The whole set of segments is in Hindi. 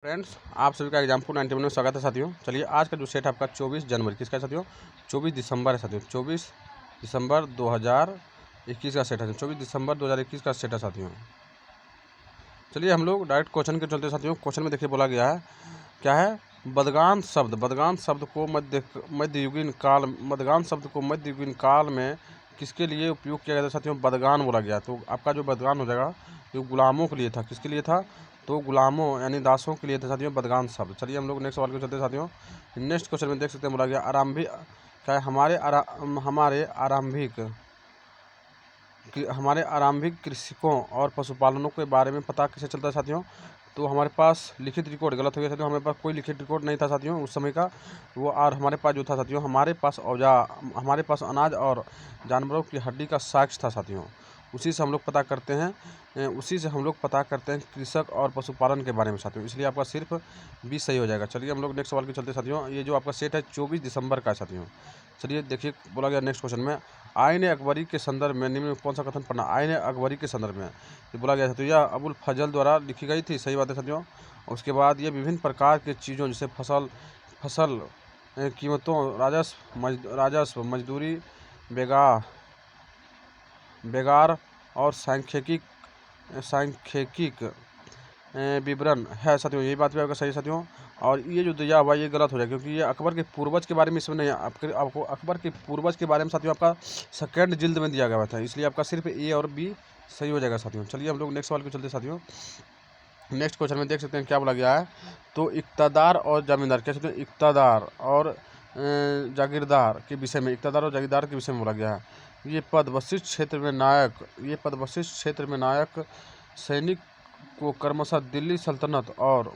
फ्रेंड्स, आप सभी का एग्जाम 91 में स्वागत है साथियों। चलिए आज का जो सेट है आपका 24 जनवरी किसका है साथियों? 24 दिसंबर है साथियों। 24 दिसंबर 2021 का सेट है। 24 दिसंबर 2021 का सेट है साथियों। चलिए हम लोग डायरेक्ट क्वेश्चन के चलते हैं साथियों। क्वेश्चन में देखिए बोला गया है क्या है? बदगान शब्द को मध्ययुगीन काल में किसके लिए उपयोग किया गया था साथियों? बदगान बोला गया। तो आपका जो बदगान हो जाएगा जो गुलामों के लिए था। किसके लिए था? तो गुलामों यानी दासों के लिए था साथियों बदगान शब्द। चलिए हम लोग नेक्स्ट सवाल को चलते हैं साथियों। नेक्स्ट क्वेश्चन में देख सकते हैं बोला गया आरंभिक क्या है? हमारे आरंभिक कृषकों और पशुपालनों के बारे में पता कैसे चलता है साथियों? तो हमारे पास लिखित रिकॉर्ड गलत हो गया साथियों। हमारे पास कोई लिखित रिकॉर्ड नहीं था साथियों उस समय का। वो और हमारे पास जो था साथियों हमारे पास अनाज और जानवरों की हड्डी का साक्ष्य था साथियों। उसी से हम लोग पता करते हैं कृषक और पशुपालन के बारे में साथियों। इसलिए आपका सिर्फ 20 सही हो जाएगा। चलिए हम लोग नेक्स्ट सवाल के चलते साथियों। ये जो आपका सेट है 24 दिसंबर का साथियों। चलिए देखिए बोला गया नेक्स्ट क्वेश्चन में आईन अकबरी के संदर्भ में निम्न में कौन सा कथन पढ़ना? आईन अकबरी के संदर्भ में ये बोला गया था तो यह अबुल फजल द्वारा लिखी गई थी। सही बात है साथियों। उसके बाद ये विभिन्न प्रकार के चीज़ों जैसे फसल कीमतों राजस्व मजदूरी बेगार और सांख्यिकी विवरण है साथियों। यही बात भी आपका सही साथियों। और ये जो दिया हुआ ये गलत हो जाएगा क्योंकि ये अकबर के पूर्वज के बारे में इसमें नहीं आपको अकबर के पूर्वज के बारे में साथियों आपका सेकंड जिल्द में दिया गया था। इसलिए आपका सिर्फ ए और बी सही हो जाएगा साथियों। चलिए हम लोग नेक्स्ट सवाल को चलते साथियों। नेक्स्ट क्वेश्चन में देख सकते हैं क्या बोला गया है। तो इक़्तिदार और जमींदार क्या सकते हैं? इक़्तिदार और जागीरदार के विषय में बोला गया है। ये पद वशिष्ठ क्षेत्र में नायक सैनिक को क्रमशः दिल्ली सल्तनत और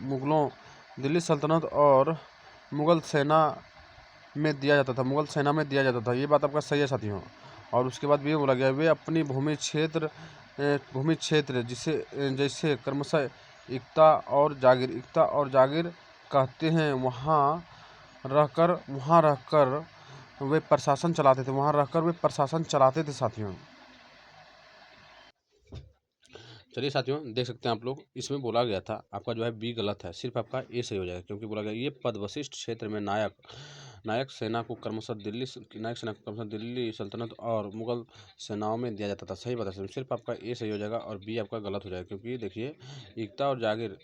मुगल सेना में दिया जाता था। ये बात आपका सही है साथियों। और उसके बाद भी बोला गया वे अपनी भूमि क्षेत्र जैसे क्रमशः इक्ता और जागीर कहते हैं वहाँ रहकर वे प्रशासन चलाते थे साथियों। चलिए साथियों देख सकते हैं आप लोग इसमें बोला गया था आपका जो है बी गलत है। सिर्फ आपका ए सही हो जाएगा क्योंकि बोला गया ये पद वशिष्ठ क्षेत्र में नायक सेना को क्रमशः दिल्ली सल्तनत और मुगल सेनाओं में दिया जाता था। सही बात है। सिर्फ आपका ए सही हो जाएगा और बी आपका गलत हो जाएगा क्योंकि देखिए इक्ता और जागीर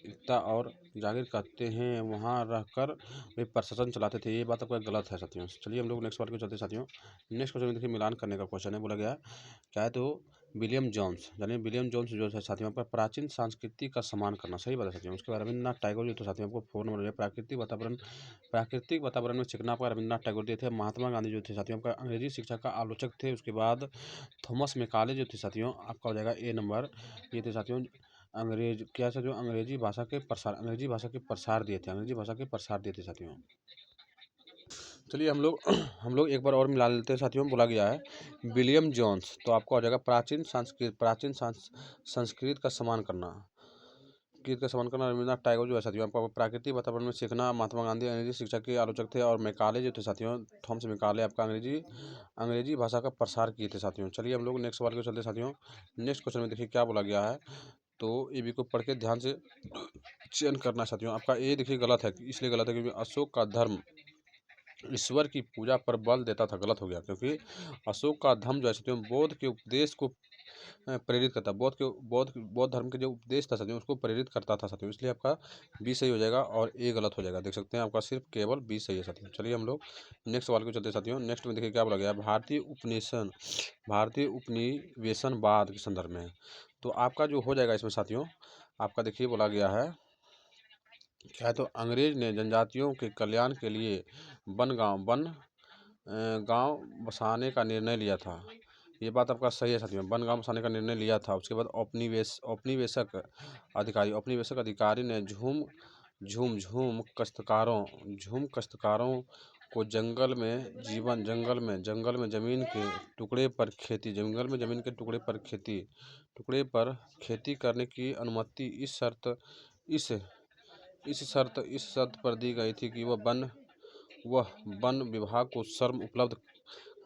कहते हैं वहाँ रहकर वे प्रशासन चलाते थे। ये बात आपका गलत है साथियों। चलिए हम लोग नेक्स्ट बार को चलते साथियों। नेक्स्ट क्वेश्चन में देखिए मिलान करने का क्वेश्चन है। बोला गया क्या है? तो विलियम जोन्स जो है साथियों आपका प्राचीन संस्कृति का सम्मान करना। सही बात है साथियों। उसके बाद रविन्द्रनाथ टैगोर जो थे साथियों आपको 4 नंबर में प्राकृतिक वातावरण में चिकना आपका रविन्द्रनाथ टैगोर दिए थे। महात्मा गांधी जो थे साथियों आपका अंग्रेजी शिक्षा का आलोचक थे। उसके बाद थॉमस मैकाले जो थे साथियों आपका हो जाएगा ए नंबर। ये थे साथियों अंग्रेजी भाषा के प्रसार दिए थे साथियों। चलिए हम लोग एक बार और मिला लेते हैं साथियों। बोला गया है विलियम जोन्स तो आपका हो जाएगा प्राचीन संस्कृत का सम्मान करना। रविन्द्रनाथ टैगोर जो है साथियों आपका प्राकृतिक वातावरण में सीखना। महात्मा गांधी अंग्रेजी शिक्षा के आलोचक थे। और मैकाले जो थे साथियों थॉमस मैकाले आपका अंग्रेजी भाषा का प्रसार किए थे साथियों। चलिए हम लोग नेक्स्ट सवाल को चलते साथियों। नेक्स्ट क्वेश्चन में देखिए क्या बोला गया है। तो ए बी को पढ़ के ध्यान से चयन करना साथियों। आपका ए देखिए गलत है। इसलिए गलत है क्योंकि अशोक का धर्म ईश्वर की पूजा पर बल देता था। गलत हो गया क्योंकि अशोक का धर्म जो है साथियों बौद्ध के उपदेश को प्रेरित करता। बौद्ध धर्म के जो उपदेश था साथियों उसको प्रेरित करता था साथियों। इसलिए आपका बी सही हो जाएगा और ए गलत हो जाएगा। देख सकते हैं आपका सिर्फ केवल बी सही है साथियों। चलिए हम लोग नेक्स्ट सवाल को चलते साथियों। नेक्स्ट में देखिए क्या बोला गया भारतीय उपनिवेशनवाद के संदर्भ में। तो आपका जो हो जाएगा इसमें साथियों आपका देखिए बोला गया है क्या है? तो अंग्रेज ने जनजातियों के कल्याण के लिए गांव बसाने का निर्णय लिया था। ये बात आपका सही है साथियों। वन गांव बसाने का निर्णय लिया था। उसके बाद औपनिवेशक अधिकारी ने झूम कश्तकारों को जंगल में जमीन के टुकड़े पर खेती करने की अनुमति इस शर्त पर दी गई थी कि वह वन विभाग को श्रम उपलब्ध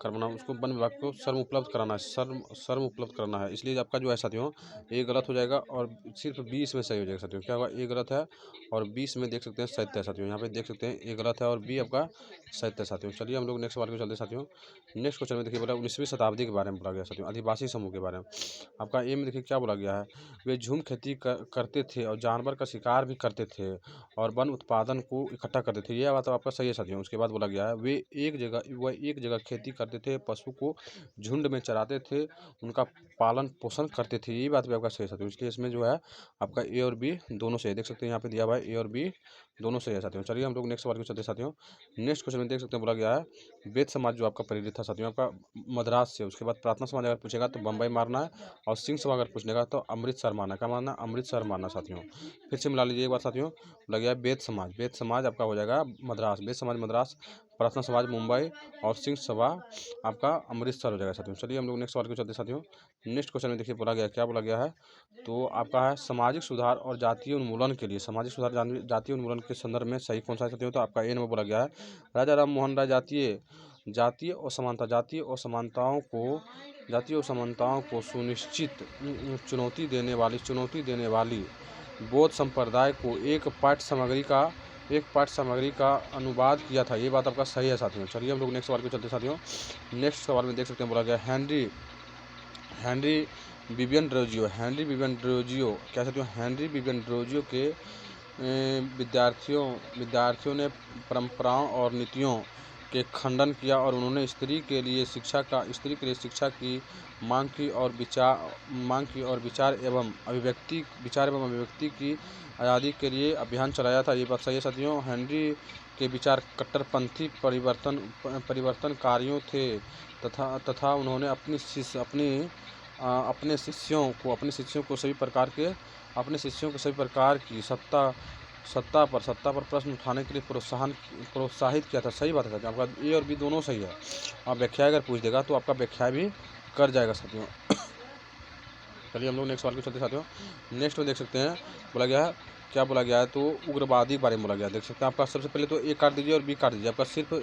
करना, उसको वन विभाग को श्रम उपलब्ध कराना है, श्रम उपलब्ध कराना है। इसलिए आपका जो है साथियों ए गलत हो जाएगा और सिर्फ बी इसमें सही हो जाएगा साथियों। क्या होगा, ए गलत है और बी इसमें देख सकते हैं सत्य है साथियों। यहाँ पे देख सकते हैं ए गलत है और बी आपका सत्य है साथियों। चलिए हम लोग नेक्स्ट सवाल को चलते हैं साथियों। नेक्स्ट क्वेश्चन में देखिए बोला 19वीं शताब्दी के बारे में बोला गया साथियों, आदिवासी समूह के बारे में। आपका ए में देखिए क्या बोला गया है, वे झूम खेती करते थे और जानवर का शिकार भी करते थे और वन उत्पादन को इकट्ठा करते थे। यह बात आपका सही है साथियों। उसके बाद बोला गया है वह एक जगह खेती करते थे, पशु को झुंड में चराते थे, उनका पालन पोषण करते थे। ये बात भी आपका सही है साथियों। इसलिए इसमें जो है आपका ए और बी दोनों सही है। देख सकते हैं यहाँ पे दिया हुआ है ए और बी दोनों सही है साथियों। चलिए हम लोग नेक्स्ट सवाल को चलते हैं साथियों। नेक्स्ट क्वेश्चन में देख सकते हैं बोला गया है वेद समाज जो आपका प्रेरित था साथियों आपका मद्रास से। उसके बाद प्रार्थना समाज अगर पूछेगा तो बम्बई मारना है और सिंह सभा अगर पूछेगा तो अमृतसर मारना है। क्या मारना, अमृतसर मारना साथियों। फिर से मिला लीजिए एक बार साथियों, बोला गया वेद समाज आपका हो जाएगा मद्रास, वेद समाज मद्रास, प्रार्थना समाज मुंबई और सिंह सभा आपका अमृतसर हो जाएगा साथियों। चलिए हम लोग नेक्स्ट सवाल को चलते हैं साथियों। नेक्स्ट क्वेश्चन में देखिए बोला गया क्या बोला गया है, तो आपका है सामाजिक सुधार और जातीय उन्मूलन के लिए, सामाजिक सुधार जातीय उन्मूलन के संदर्भ में सही कौन सा है साथियों। तो आपका ए नंबर बोला गया है राजा राम मोहन राय जातीय असमानताओं को सुनिश्चित चुनौती देने वाली बौद्ध संप्रदाय को एक पाठ्य सामग्री का अनुवाद किया था। ये बात आपका सही है साथियों। चलिए हम लोग नेक्स्ट सवाल को चलते साथियों। नेक्स्ट सवाल में देख सकते हैं बोला गया हेनरी विवियन ड्रोजियो क्या साथियों, हेनरी विवियन ड्रोजियो के विद्यार्थियों ने परंपराओं और नीतियों के खंडन किया और उन्होंने स्त्री के लिए शिक्षा की मांग की और विचार एवं अभिव्यक्ति की आज़ादी के लिए अभियान चलाया था। ये बात सही है साथियों। हेनरी के विचार कट्टरपंथी परिवर्तनकारियों थे तथा उन्होंने अपने शिष्यों को सभी प्रकार की सत्ता पर प्रश्न उठाने के लिए प्रोत्साहित किया था। सही बात है साथियों, आपका ए और बी दोनों सही है। आप व्याख्या अगर पूछ देगा तो आपका व्याख्या भी कर जाएगा साथियों। चलिए हम लोग नेक्स्ट सवाल को चलते साथियों। नेक्स्ट में देख सकते हैं बोला गया है क्या बोला गया है, तो उग्रवादी के बारे में बोला गया है। देख सकते हैं आपका सबसे पहले तो ए काट दीजिए और बी काट दीजिए। आपका सिर्फ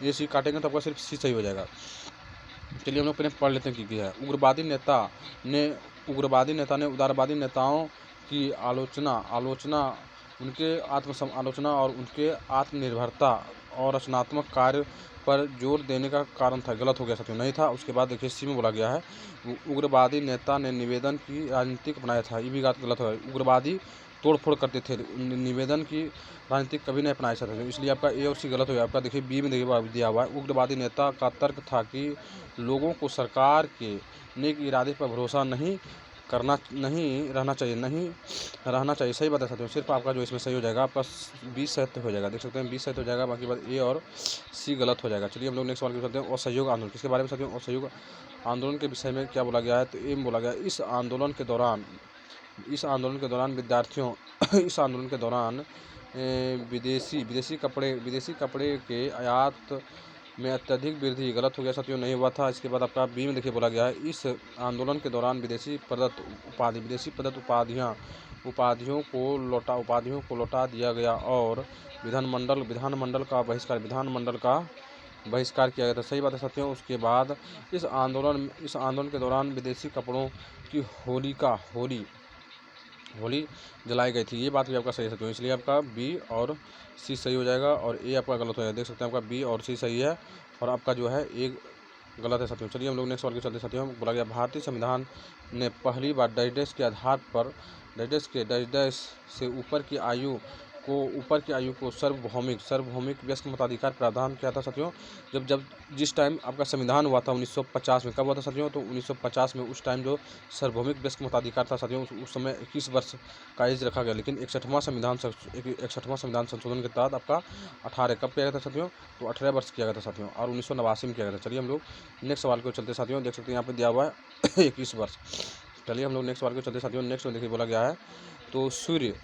ए सी काटेंगे तो आपका सिर्फ सी सही हो जाएगा। चलिए हम लोग पहले पढ़ लेते हैं कि क्या है। उग्रवादी नेता ने उदारवादी नेताओं की आलोचना और उनके आत्मनिर्भरता और रचनात्मक कार्य पर जोर देने का कारण था। गलत हो गया साथियों, नहीं था। उसके बाद देखिए सी में बोला गया है उग्रवादी नेता ने निवेदन की राजनीति अपनाया था। ये भी बात गलत हो गई। उग्रवादी तोड़फोड़ करते थे, निवेदन की राजनीति कभी नहीं अपनाया था। इसलिए आपका ए और सी गलत हो गया। आपका देखिए बी में देखिए दिया हुआ है उग्रवादी नेता का तर्क था कि लोगों को सरकार के नेक इरादे पर भरोसा नहीं रहना चाहिए। सही बात है साथियों। सिर्फ आपका जो इसमें सही हो जाएगा आपका 20 सत्य हो जाएगा। देख सकते हैं 20 सत्य हो जाएगा, बाकी बात ए और सी गलत हो जाएगा। चलिए हम लोग नेक्स्ट सवाल करते हैं। असहयोग आंदोलन किसके बारे में साथियों, असहयोग आंदोलन के विषय में क्या बोला गया है, तो ए में बोला गया इस आंदोलन के दौरान विदेशी कपड़े के आयात में अत्यधिक वृद्धि। गलत हो गया साथियों, नहीं हुआ था। इसके बाद आपका बी में देखिए बोला गया है इस आंदोलन के दौरान विदेशी प्रदत्त उपाधियों को लौटा दिया गया और विधानमंडल का बहिष्कार किया गया था। सही बात है साथियों। उसके बाद इस आंदोलन के दौरान विदेशी कपड़ों की होली जलाई गई थी। ये बात भी आपका सही है साथियों। इसलिए आपका बी और सी सही हो जाएगा और ए आपका गलत हो जाएगा। देख सकते हैं आपका बी और सी सही है और आपका जो है ए गलत है साथियों। चलिए हम लोग नेक्स्ट सवाल के चलते साथियों। बोला गया भारतीय संविधान ने पहली बार डाइजेस्ट के आधार पर डाइजेस्ट से ऊपर की आयु को सार्वभौमिक व्यस्क मताधिकार प्रावधान किया था साथियों। जिस टाइम आपका संविधान हुआ था 1950 में, कब हुआ था साथियों, तो 1950 में। उस टाइम जो सार्वभौमिक व्यस्क मताधिकार था साथियों, उस समय 21 वर्ष का एज रखा गया। लेकिन 61वां संविधान संशोधन के तहत आपका 18 कब किया गया था साथियों, तो 18 वर्ष किया गया था साथियों और 1989 में किया गया था। चलिए हम लोग नेक्स्ट सवाल को चलते साथियों। देख सकते हैं यहाँ पे दिया हुआ है 21 वर्ष। चलिए हम लोग नेक्स्ट सवाल को चलते साथियों। नेक्स्ट में देखिए बोला गया है तो सूर्य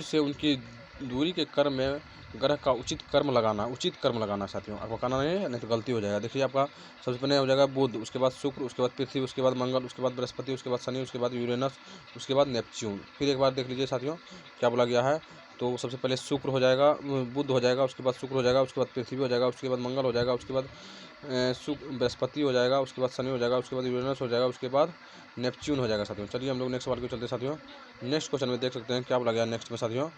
से उनकी दूरी के क्रम में ग्रह का उचित कर्म लगाना साथियों। आपको कहना नहीं तो गलती हो जाएगा। देखिए आपका सबसे पहले हो जाएगा बुध, उसके बाद शुक्र, उसके बाद पृथ्वी, उसके बाद मंगल, उसके बाद बृहस्पति, उसके बाद शनि, उसके बाद यूरेनस, उसके बाद नेपच्यून। फिर एक बार देख लीजिए साथियों क्या बोला गया है, तो सबसे पहले शुक्र हो जाएगा, बुध हो जाएगा, उसके बाद शुक्र हो जाएगा, उसके बाद पृथ्वी हो जाएगा, उसके बाद मंगल हो जाएगा, उसके बाद बृहस्पति हो जाएगा, उसके बाद शनि हो जाएगा, उसके बाद यूरेनस हो जाएगा, उसके बाद नेपच्यून हो जाएगा साथियों। चलिए हम लोग नेक्स्ट सवाल को चलते साथियों। नेक्स्ट क्वेश्चन में देख सकते हैं क्या बोला गया नेक्स्ट में साथियों।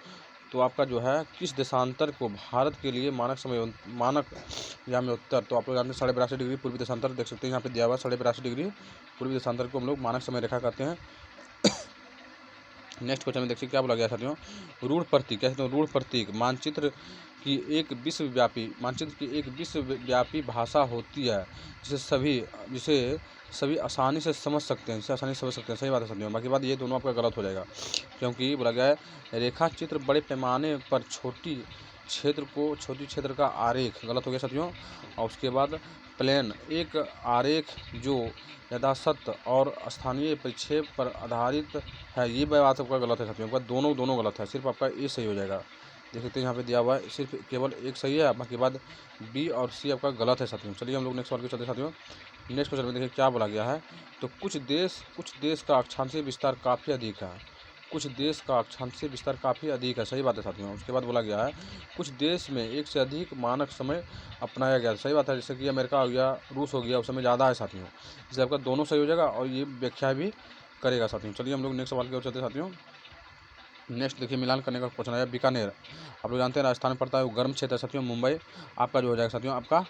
तो आपका जो है किस देशांतर को भारत के लिए मानक याम्योत्तर, तो आप लोग जानते हैं 82.5 डिग्री पूर्वी देशांतर देख सकते हैं यहाँ पे दिया हुआ 82.5 डिग्री पूर्वी देशांतर को हम लोग मानक समय रेखा कहते हैं। नेक्स्ट क्वेश्चन में देखिए क्या बोला गया साथियों। रूढ़ प्रतीक, क्या कहते हैं रूढ़ प्रतीक मानचित्र की एक विश्वव्यापी भाषा होती है जिसे सभी आसानी से समझ सकते हैं, सही बात है साथियों। बाकी बात ये दोनों आपका गलत हो जाएगा, क्योंकि बोला गया है रेखा चित्र बड़े पैमाने पर छोटी क्षेत्र का आरेख, गलत हो गया साथियों। और उसके बाद प्लेन एक आरेख जो यथासत्य और स्थानीय परिक्षेप पर आधारित है, ये बात आपका गलत है साथियों। आपका दोनों गलत है, सिर्फ आपका ए सही हो जाएगा। देख सकते हैं यहाँ पे दिया हुआ है सिर्फ केवल एक सही है, बाकी बाद बी और सी आपका गलत है साथियों। चलिए हम लोग नेक्स्ट सवाल के चलते साथियों। नेक्स्ट क्वेश्चन में देखिए क्या बोला गया है। तो कुछ देश का अक्षांशीय विस्तार काफ़ी अधिक है, सही बात है साथियों। उसके बाद बोला गया है कुछ देश में एक से अधिक मानक समय अपनाया गया, सही बात है। जैसे कि अमेरिका हो गया, रूस हो गया, उस समय ज़्यादा है साथियों, इसलिए आपका दोनों सही हो जाएगा और ये व्याख्या भी करेगा साथियों। चलिए हम लोग नेक्स्ट सवाल की ओर चलते साथियों। नेक्स्ट देखिए मिलान करने का क्वेश्चन आया बीकानेर, आप लोग जानते हैं राजस्थान में पड़ता है, वो गर्म क्षेत्र है साथियों। मुंबई आपका जो हो जाएगा साथियों आपका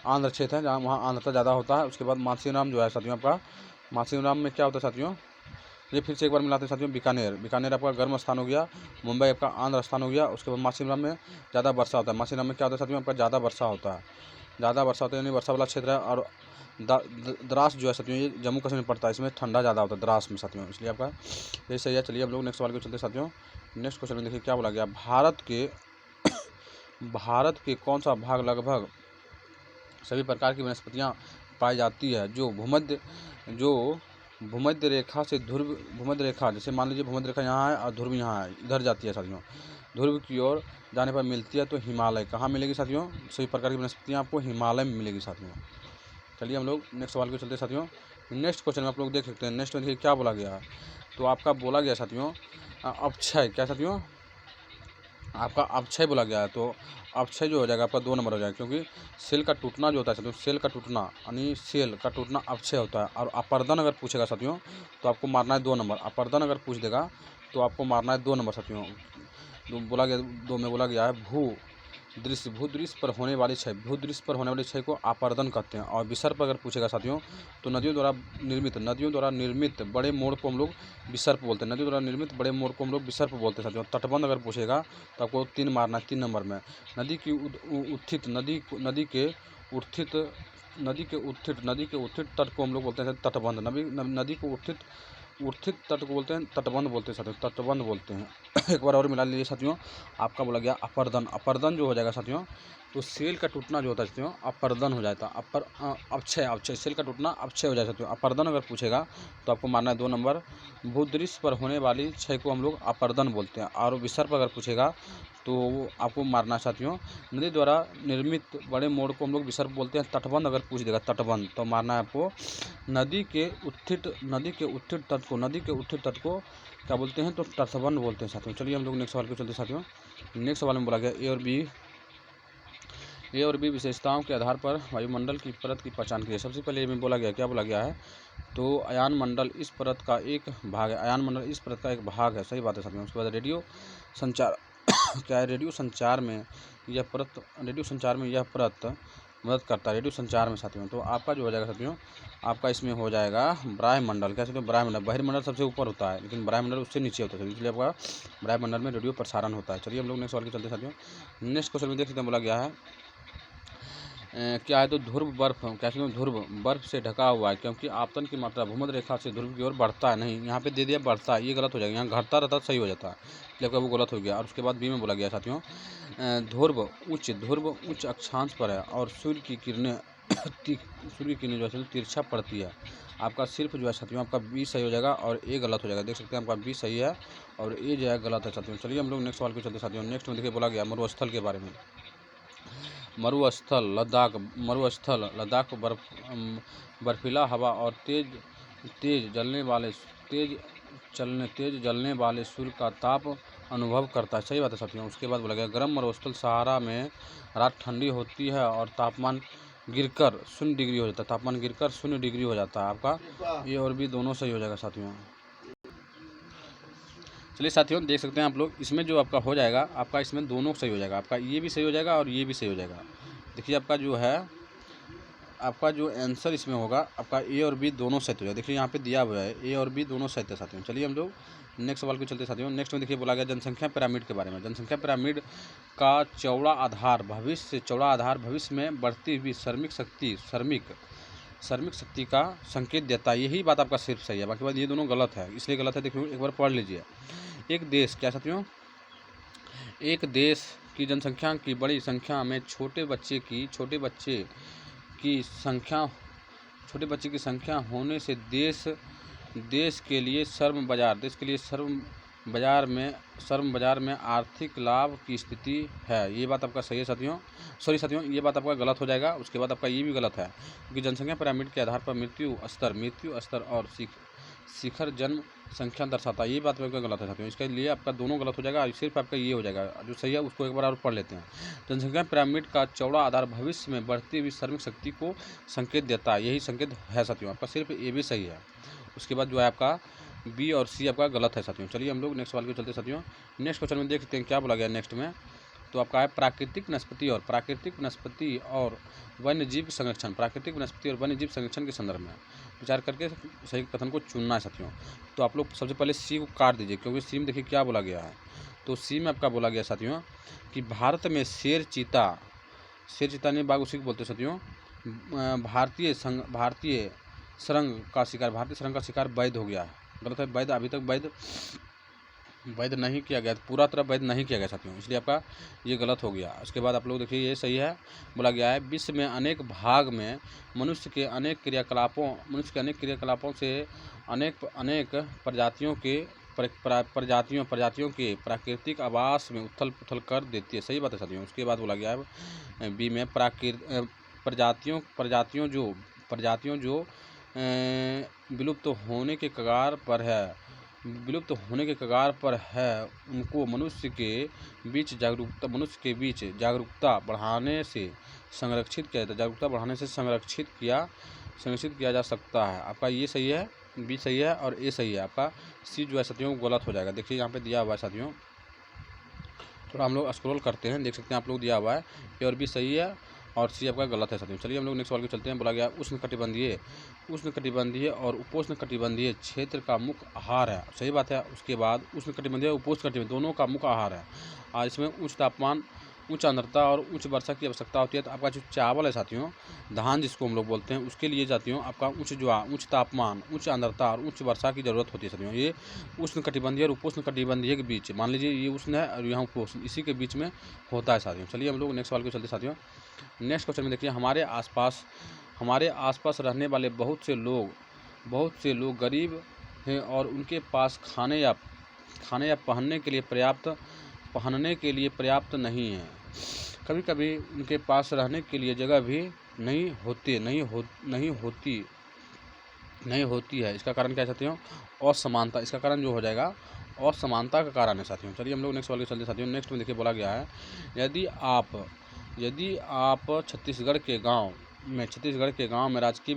आंध्र क्षेत्र है, जहाँ वहाँ आंध्रता ज़्यादा होता है। उसके बाद मासीराम जो है साथियों आपका, मासीराम में क्या होता है साथियों, ये फिर से एक बार मिलाते हैं साथियों। बीकानेर आपका गर्म स्थान हो गया, मुंबई आपका आंध्र स्थान हो गया। उसके बाद मासीराम में ज़्यादा वर्षा होता है, मासीराम में क्या होता है साथियों आपका ज़्यादा वर्षा होता है, यानी वर्षा वाला क्षेत्र है। और द्रास जो है साथियों ये जम्मू कश्मीर में पड़ता है, इसमें ठंडा ज़्यादा होता है द्रास में साथियों, इसलिए आपका ये सही है। चलिए हम लोग नेक्स्ट सवाल को चलते साथियों। नेक्स्ट क्वेश्चन में देखिए क्या बोला गया। भारत के कौन सा भाग लगभग सभी प्रकार की वनस्पतियाँ पाई जाती है जो भूमध्य रेखा से भूमध्य रेखा, जैसे मान लीजिए भूमध्य रेखा यहाँ है और ध्रुव यहाँ है, इधर जाती है साथियों, ध्रुव की ओर जाने पर मिलती है। तो हिमालय कहाँ मिलेगी साथियों, सभी प्रकार की वनस्पतियाँ आपको हिमालय में मिलेगी साथियों। चलिए हम लोग नेक्स्ट सवाल को चलते साथियों। नेक्स्ट क्वेश्चन में आप लोग देख सकते हैं। नेक्स्ट में देखिए क्या बोला गया है। तो आपका बोला गया साथियों अक्षय, क्या साथियों आपका अक्षय बोला गया है। तो अक्षय जो हो जाएगा आपका 2 नंबर हो जाएगा, क्योंकि सेल का टूटना जो होता है साथियों, सेल का टूटना अक्षय होता है। और अपर्दन अगर पूछेगा साथियों तो आपको मारना है 2 नंबर, अपर्दन अगर पूछ देगा तो आपको मारना है 2 नंबर साथियों। बोला गया 2 में बोला गया है भूदृश्य पर होने वाली क्षय को अपर्दन कहते हैं। और विसर्प अगर पूछेगा साथियों तो नदियों द्वारा निर्मित बड़े मोड़ को हम लोग विसर्प बोलते हैं, विसर्प बोलते हैं साथियों। तटबंध अगर पूछेगा तो आपको 3 मारना है 3 नंबर में। नदी के उत्थित तट को हम लोग बोलते हैं तटबंध, नदी को उत्थित तट को बोलते हैं तटबंध बोलते हैं साथियों, तटबंध बोलते हैं। एक बार और मिला लीजिए साथियों। आपका बोला गया अपर्दन जो हो जाएगा साथियों, तो सेल का टूटना जो होता है साथियों अपर्दन हो जाता है। अक्षय सेल का टूटना अक्षय हो जाएगा साथियों। अपर्दन अगर पूछेगा तो आपको मारना है 2 नंबर। भूदृश्य पर होने वाली क्षय को हम लोग अपर्दन बोलते हैं। और विसर्प अगर पूछेगा तो आपको मारना है साथियों नदी द्वारा निर्मित बड़े मोड़ को हम लोग विसर्प बोलते हैं। तटबंध अगर पूछ देगा तटबंध तो मारना है आपको नदी के उत्थित तट को क्या बोलते हैं, तो तटबंध बोलते हैं साथियों। चलिए हम लोग नेक्स्ट सवाल को चलते साथियों। नेक्स्ट सवाल में बोला गया ए और बी विशेषताओं के आधार पर वायुमंडल की परत की पहचान कीजिए। सबसे पहले में बोला गया क्या बोला गया है, तो अयान मंडल इस परत का एक भाग है, सही बात है साथियों। उसके बाद रेडियो संचार क्या है, रेडियो संचार में यह परत मदद करता है, रेडियो संचार में साथियों। तो आपका जो हो जाएगा साथियों आपका इसमें हो जाएगा ब्रह्मंडल, क्या साथियों ब्रह्मंडल। बहिर्मंडल सबसे ऊपर होता है लेकिन ब्रह्मंडल उससे नीचे होता है, इसलिए आपका ब्रह्मंडल में रेडियो प्रसारण होता है। चलिए हम लोग नेक्स्ट सवाल के चलते साथियों। नेक्स्ट क्वेश्चन में देख सकते हैं बोला गया है क्या है, तो ध्रुव बर्फ से ढका हुआ है, क्योंकि आपतन की मात्रा भूमध्य रेखा से ध्रुव की ओर बढ़ता है, नहीं यहाँ पे दे दिया बढ़ता है, ये गलत हो जाएगा, यहाँ घटता रहता सही हो जाता है, इसलिए वो गलत हो गया। और उसके बाद बी में बोला गया साथियों ध्रुव उच्च अक्षांश पर है और सूर्य की किरणें जो है तिरछा पड़ती है। आपका सिर्फ जो है साथियों आपका बी सही हो जाएगा और ए गलत हो जाएगा। देख सकते हैं आपका बी सही है और ए जो है गलत है साथियों। चलिए हम लोग नेक्स्ट सवाल को चलते साथियों। नेक्स्ट में देखिए बोला गया मरुस्थल के बारे में। मरुस्थल लद्दाख को बर्फीला हवा और तेज जलने वाले सूर्य का ताप अनुभव करता है। सही बात है साथियों। उसके बाद बोला गया गर्म मरुस्थल सहारा में रात ठंडी होती है और तापमान गिरकर 0 डिग्री हो जाता है। तापमान गिरकर 0 डिग्री हो जाता है। आपका ए और बी दोनों सही हो जाएगा साथियों। चलिए साथियों, देख सकते हैं आप लोग, इसमें जो आपका हो जाएगा, आपका इसमें दोनों सही हो जाएगा। आपका ये भी सही हो जाएगा और ये भी सही हो जाएगा। देखिए आपका जो है, आपका जो आंसर इसमें होगा, आपका ए और बी दोनों सही हो जाएगा। देखिए यहाँ पे दिया हुआ है ए और बी दोनों सही है साथियों। चलिए हम लोग नेक्स्ट सवाल को चलते साथियों। नेक्स्ट में देखिए बोला गया जनसंख्या पिरामिड के बारे में। जनसंख्या पिरामिड का चौड़ा आधार भविष्य में बढ़ती हुई श्रमिक शक्ति का संकेत देता है। यही बात आपका सिर्फ सही है, बाकी बात ये दोनों गलत है। इसलिए गलत है, देखिए एक बार पढ़ लीजिए। एक देश क्या साथियों, एक देश की जनसंख्या की बड़ी संख्या में छोटे बच्चे की संख्या होने से देश के लिए श्रम बाजार में आर्थिक लाभ की स्थिति है। ये बात आपका सही है साथियों। सॉरी साथियों, ये बात आपका गलत हो जाएगा। उसके बाद आपका ये भी गलत है, क्योंकि जनसंख्या पिरामिड के आधार पर मृत्यु स्तर और शिखर जन्म संख्या दर्शाता है। ये बात आपका गलत है साथियों। इसके लिए आपका दोनों गलत हो जाएगा। सिर्फ आपका ये हो जाएगा, जो सही है उसको एक बार और पढ़ लेते हैं। जनसंख्या पिरामिड का चौड़ा आधार भविष्य में बढ़ती हुई श्रमिक शक्ति को संकेत देता है। यही संकेत है साथियों। आपका सिर्फ ए भी सही है। उसके बाद जो है आपका बी और सी आपका गलत है साथियों। चलिए हम लोग नेक्स्ट सवाल को चलते साथियों। नेक्स्ट क्वेश्चन में देखते हैं क्या बोला गया नेक्स्ट में। तो आपका है प्राकृतिक वनस्पति और वन्यजीव संरक्षण के संदर्भ में विचार करके सही कथन को चुनना है साथियों। तो आप लोग सबसे पहले सी को काट दीजिए, क्योंकि सी में देखिए क्या बोला गया है। तो सी में आपका बोला गया साथियों कि भारत में शेर चीता नहीं बाघ उसी को बोलते साथियों। भारतीय सुरंग का शिकार वैध हो गया है। गलत है, वैध अभी तक वैध नहीं किया गया, पूरा तरह वैध नहीं किया गया साथियों, इसलिए आपका ये गलत हो गया। उसके बाद आप लोग देखिए ये सही है। बोला गया है विश्व में अनेक भाग में मनुष्य के अनेक क्रियाकलापों से अनेक प्रजातियों के प्राकृतिक आवास में उथल पुथल कर देती है। सही बात है साथियों। उसके बाद बोला गया है बी में प्रजातियों जो विलुप्त होने के कगार पर है उनको मनुष्य के बीच जागरूकता बढ़ाने से संरक्षित किया जा सकता है। आपका ये सही है, बी सही है और ए सही है। आपका सी जो है साथियों गलत हो जाएगा। देखिए यहाँ पे दिया हुआ है साथियों, थोड़ा हम लोग स्क्रॉल करते हैं, देख सकते हैं आप लोग दिया हुआ है ए और बी सही है और सी आपका गलत है साथियों। चलिए हम लोग नेक्स्ट सवाल को चलते हैं। बोला गया उष्णकटिबंधीय और उपोष्णकटिबंधीय क्षेत्र का मुख्य आहार है। सही बात है। उसके बाद उष्णकटिबंधीय और उपोष्णकटिबंधीय दोनों का मुख्य आहार है और इसमें उच्च तापमान, उच्च आर्द्रता और उच्च वर्षा की आवश्यकता होती है। तो आपका जो चावल है साथियों, धान जिसको हम लोग बोलते हैं, उसके लिए साथियों आपका उच्च तापमान, उच्च आर्द्रता और उच्च वर्षा की जरूरत होती है साथियों। ये उष्णकटिबंधीय और उपोष्णकटिबंधीय के बीच, मान लीजिए ये उष्ण है और यहाँ उपोष्ण, इसी के बीच में होता है साथियों। चलिए हम लोग नेक्स्ट सवाल को चलते साथियों। नेक्स्ट क्वेश्चन में देखिए हमारे आसपास रहने वाले बहुत से लोग गरीब हैं और उनके पास खाने या पहनने के लिए पर्याप्त नहीं है। कभी कभी उनके पास रहने के लिए जगह भी नहीं होती है। इसका कारण क्या है साथियों? असमानता। इसका कारण जो हो जाएगा असमानता का कारण है साथियों। चलिए हम लोग नेक्स्ट वाले चलते साथियों। नेक्स्ट में देखिए बोला गया है यदि आप छत्तीसगढ़ के गांव में राजकीय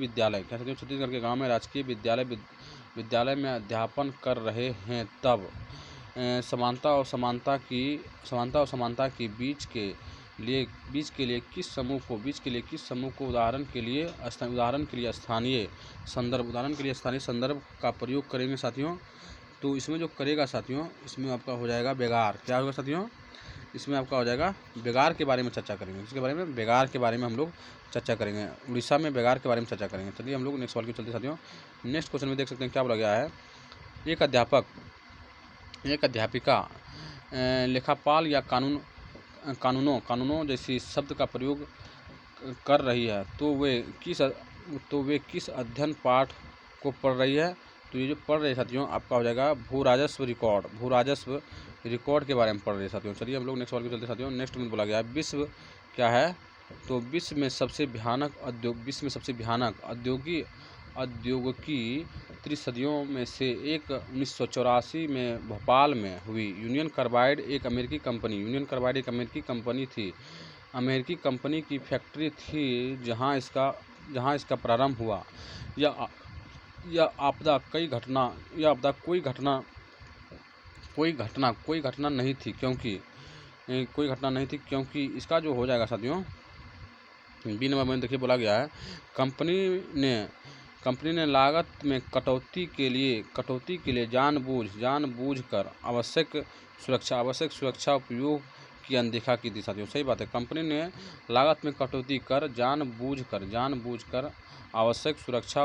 विद्यालय में अध्यापन कर रहे हैं, तब समानता और समानता की बीच के लिए किस समूह को उदाहरण के लिए स्थानीय संदर्भ का प्रयोग करेंगे साथियों। तो इसमें जो करेगा साथियों, इसमें आपका हो जाएगा बेगार। क्या होगा साथियों? इसमें आपका हो जाएगा बेगार के बारे में चर्चा करेंगे। इसके बारे में बेगार के बारे में हम लोग चर्चा करेंगे। उड़ीसा में बेगार के बारे में चर्चा करेंगे। चलिए हम लोग नेक्स्ट सवाल के चलते साथियों। नेक्स्ट क्वेश्चन में देख सकते हैं क्या बोला गया है। एक अध्यापिका लेखापाल या कानूनों जैसी शब्द का प्रयोग कर रही है, तो वे किस अध्ययन पाठ को पढ़ रही है? तो ये जो पढ़ रहे साथियों आपका हो जाएगा भू राजस्व रिकॉर्ड के बारे में पढ़ रहे साथियों। चलिए हम लोग नेक्स्ट सवाल को चलते साथियों। नेक्स्ट में बोला गया है विश्व क्या है? तो विश्व में सबसे भयानक औद्योगिकी त्रिसदियों में से एक 1984 में भोपाल में हुई। यूनियन कार्बाइड एक अमेरिकी कंपनी थी। अमेरिकी कंपनी की फैक्ट्री थी जहां इसका प्रारंभ हुआ। यह आपदा कोई घटना नहीं थी क्योंकि इसका जो हो जाएगा साथियों, बी नंबर में देखिए बोला गया है, कंपनी ने लागत में कटौती के लिए जानबूझकर आवश्यक सुरक्षा उपयोग की अनदेखा की थी साथियों। सही बात है, कंपनी ने लागत में कटौती कर जानबूझकर आवश्यक सुरक्षा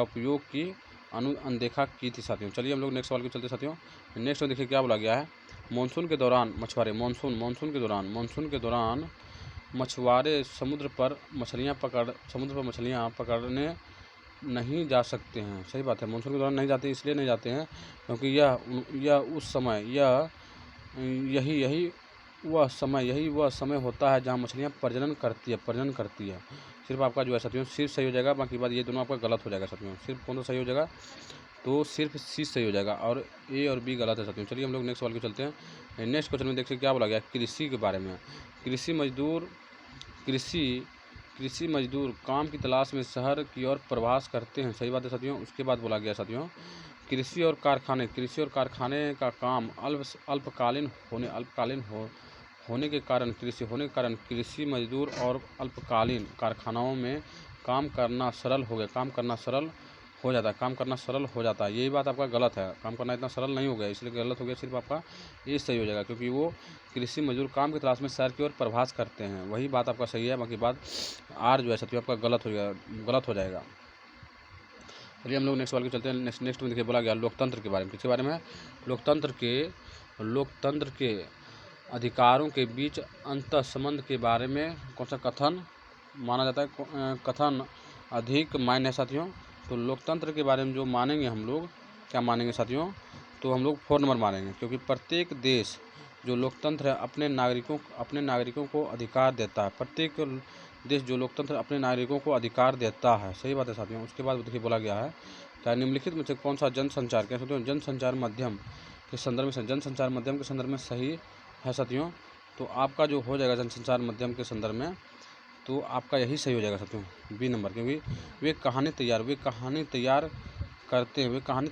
उपयोग की अनदेखा की थी साथियों। चलिए हम लोग नेक्स्ट सवाल को चलते साथियों। नेक्स्ट में देखिए क्या बोला गया है, मानसून के दौरान मछुआरे समुद्र पर मछलियां पकड़ने नहीं जा सकते हैं। सही बात है, मानसून के दौरान नहीं जाते, इसलिए नहीं जाते हैं क्योंकि यही वह समय होता है जहां मछलियां प्रजनन करती है। सिर्फ आपका जो है साथियों सिर्फ सही हो जाएगा, बाकी बात ये दोनों आपका गलत हो जाएगा साथियों। सिर्फ कौन सा सही हो जाएगा, तो सिर्फ सी सही हो जाएगा और ए और बी गलत है साथियों। चलिए हम लोग नेक्स्ट सवाल को चलते हैं। नेक्स्ट क्वेश्चन में देखिए क्या बोला गया, कृषि के बारे में। कृषि मजदूर काम की तलाश में शहर की ओर प्रवास करते हैं। सही बात है साथियों। उसके बाद बोला गया साथियों, कृषि और कारखाने का काम अल्पकालीन होने के कारण कृषि मजदूर और अल्पकालीन कारखानों में काम करना सरल हो जाता है। यही बात आपका गलत है, काम करना इतना सरल नहीं हो गया, इसलिए गलत हो गया। सिर्फ आपका ये सही हो जाएगा क्योंकि वो कृषि मजदूर काम की तलाश में शहर की ओर प्रवास करते हैं, वही बात आपका सही है। बाकी बात आर जो है साथियों आपका गलत हो जाएगा। चलिए हम लोग नेक्स्ट सवाल को चलते हैं। नेक्स्ट में देखिए बोला गया लोकतंत्र के बारे में। किसके बारे में, लोकतंत्र के अधिकारों के बीच अंतःसंबंध के बारे में कौन सा कथन माना जाता है, कथन अधिक मान्य है साथियों। तो लोकतंत्र के बारे में जो मानेंगे हम लोग, क्या मानेंगे साथियों, तो हम लोग 4 नंबर मानेंगे क्योंकि प्रत्येक देश जो लोकतंत्र है अपने नागरिकों को अधिकार देता है। प्रत्येक देश जो लोकतंत्र अपने नागरिकों को अधिकार देता है। सही बात है साथियों। उसके बाद देखिए बोला गया है, क्या निम्नलिखित में से कौन सा जनसंचार माध्यम के संदर्भ में सही है साथियों। तो आपका जो हो जाएगा जनसंचार माध्यम के संदर्भ में, तो आपका यही सही हो जाएगा साथियों, बी नंबर। क्योंकि वे कहानी तैयार करते हैं, कहानी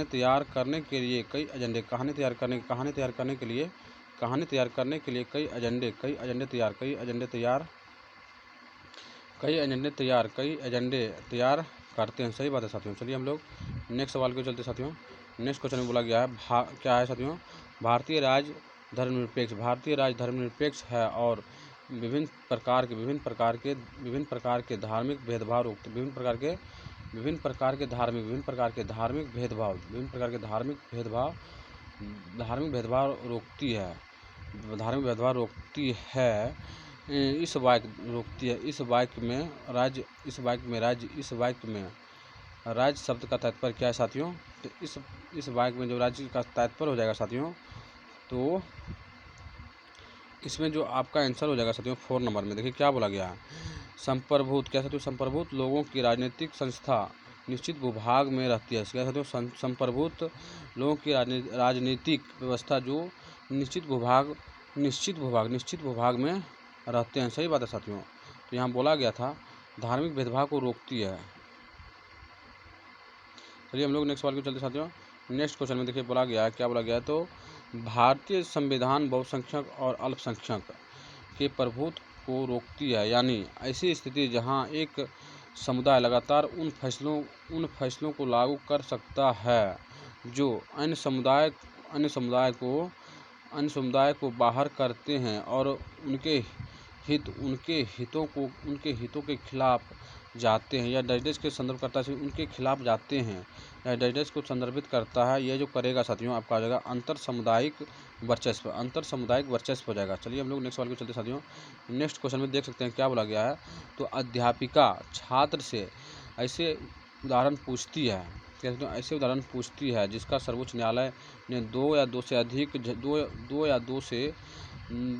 तैयार करने के लिए कई एजेंडे तैयार करते हैं। सही बात है साथियों। चलिए हम लोग नेक्स्ट सवाल को चलते साथियों। नेक्स्ट क्वेश्चन में बोला गया है क्या है साथियों, भारतीय राज धर्मनिरपेक्ष है और विभिन्न प्रकार के धार्मिक भेदभाव रोकती है। इस वाक्य में राज्य शब्द का तात्पर्य क्या है साथियों। तो इस वाक्य में जो राज्य का तात्पर्य हो जाएगा साथियों, तो इसमें जो आपका आंसर हो जाएगा साथियों 4 नंबर में। देखिए क्या बोला गया है, संप्रभुत क्या साथियों, संप्रभुत लोगों की राजनीतिक संस्था निश्चित भूभाग में रहती है। क्या साथियों, संप्रभुत लोगों की राजनीतिक व्यवस्था जो निश्चित भूभाग में रहते हैं। सही बात है साथियों। तो यहाँ बोला गया था धार्मिक भेदभाव को रोकती है। चलिए हम लोग नेक्स्ट सवाल को चलते साथियों। नेक्स्ट क्वेश्चन में देखिए बोला गया है, क्या बोला गया है, तो भारतीय संविधान बहुसंख्यक और अल्पसंख्यक के प्रभुत्व को रोकती है। यानी ऐसी स्थिति जहां एक समुदाय लगातार उन फैसलों को लागू कर सकता है जो अन्य समुदाय को बाहर करते हैं और उनके हितों के खिलाफ जाते हैं, या डाइजेस्ट के संदर्भ करता है उनके खिलाफ जाते हैं, या डाइजेस्ट को संदर्भित करता है। ये जो करेगा साथियों आपका आ जाएगा अंतर सामुदायिक वर्चस्व हो जाएगा। चलिए हम लोग नेक्स्ट सवाल को चलते साथियों। नेक्स्ट क्वेश्चन में देख सकते हैं क्या बोला गया है, तो अध्यापिका छात्र से ऐसे उदाहरण पूछती है जिसका सर्वोच्च न्यायालय ने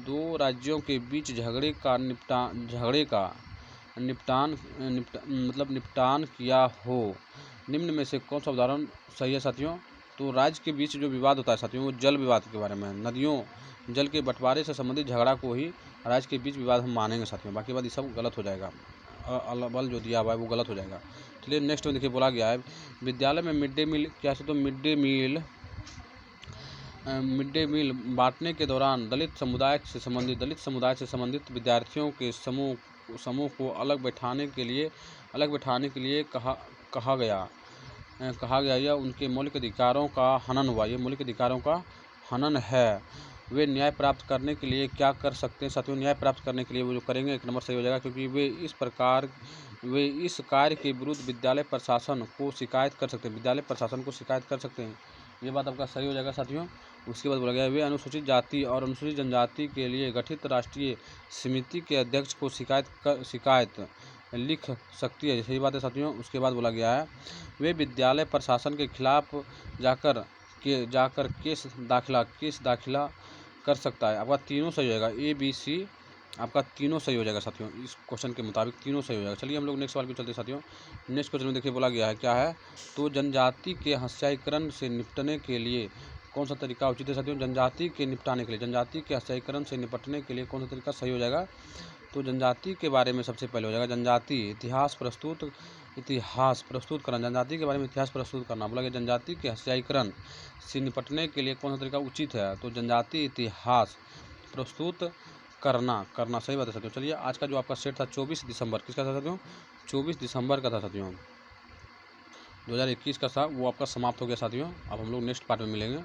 दो राज्यों के बीच झगड़े का निपटान किया हो। निम्न में से कौन सा उदाहरण सही है साथियों? तो राज्य के बीच जो विवाद होता है साथियों, वो जल विवाद के बारे में है। नदियों जल के बंटवारे से संबंधित झगड़ा को ही राज्य के बीच विवाद हम मानेंगे साथियों। बाकी बात ये सब गलत हो जाएगा, बल जो दिया हुआ है वो गलत हो जाएगा। चलिए नेक्स्ट में देखिए बोला गया है विद्यालय में मिड डे मील क्या है? तो मिड डे मील बांटने के दौरान दलित समुदाय से संबंधित विद्यार्थियों के समूह को अलग बैठाने के लिए कहा गया या उनके मौलिक अधिकारों का हनन हुआ। ये मौलिक अधिकारों का हनन है। वे न्याय प्राप्त करने के लिए क्या कर सकते हैं साथियों? न्याय प्राप्त करने के लिए वो जो करेंगे 1 नंबर सही हो जाएगा, क्योंकि वे इस कार्य के विरुद्ध विद्यालय प्रशासन को शिकायत कर सकते हैं। ये बात आपका सही हो जाएगा साथियों। उसके बाद बोला गया वे अनुसूचित जाति और अनुसूचित जनजाति के लिए गठित राष्ट्रीय समिति के अध्यक्ष को शिकायत लिख सकती है। सही बात है साथियों। उसके बाद बोला गया है वे विद्यालय प्रशासन के खिलाफ जाकर केस दाखिला कर सकता है। आपका तीनों सही हो जाएगा, A, B, C आपका तीनों सही हो जाएगा साथियों। इस क्वेश्चन के मुताबिक तीनों सही हो जाएगा। चलिए हम लोग नेक्स्ट सवाल पे चलते हैं साथियों। नेक्स्ट क्वेश्चन में देखिए बोला गया है क्या है? तो जनजाति के हस्तांतरण से निपटने के लिए कौन सा तरीका उचित है साथियों? जनजाति के हस्तांतरण से निपटने के लिए कौन सा तरीका सही हो जाएगा? तो जनजाति के बारे में सबसे पहले हो जाएगा जनजाति इतिहास प्रस्तुत करना। जनजाति के बारे में इतिहास प्रस्तुत करना। बोला गया जनजाति के हस्तांतरण से निपटने के लिए कौन सा तरीका उचित है? तो जनजाति इतिहास प्रस्तुत करना सही बात है साथियों। चलिए आज का जो आपका सेट था 24 दिसंबर किसका था साथियों? 24 दिसंबर का था साथियों, 2021 का था, वो आपका समाप्त हो गया साथियों। अब हम लोग नेक्स्ट पार्ट में मिलेंगे।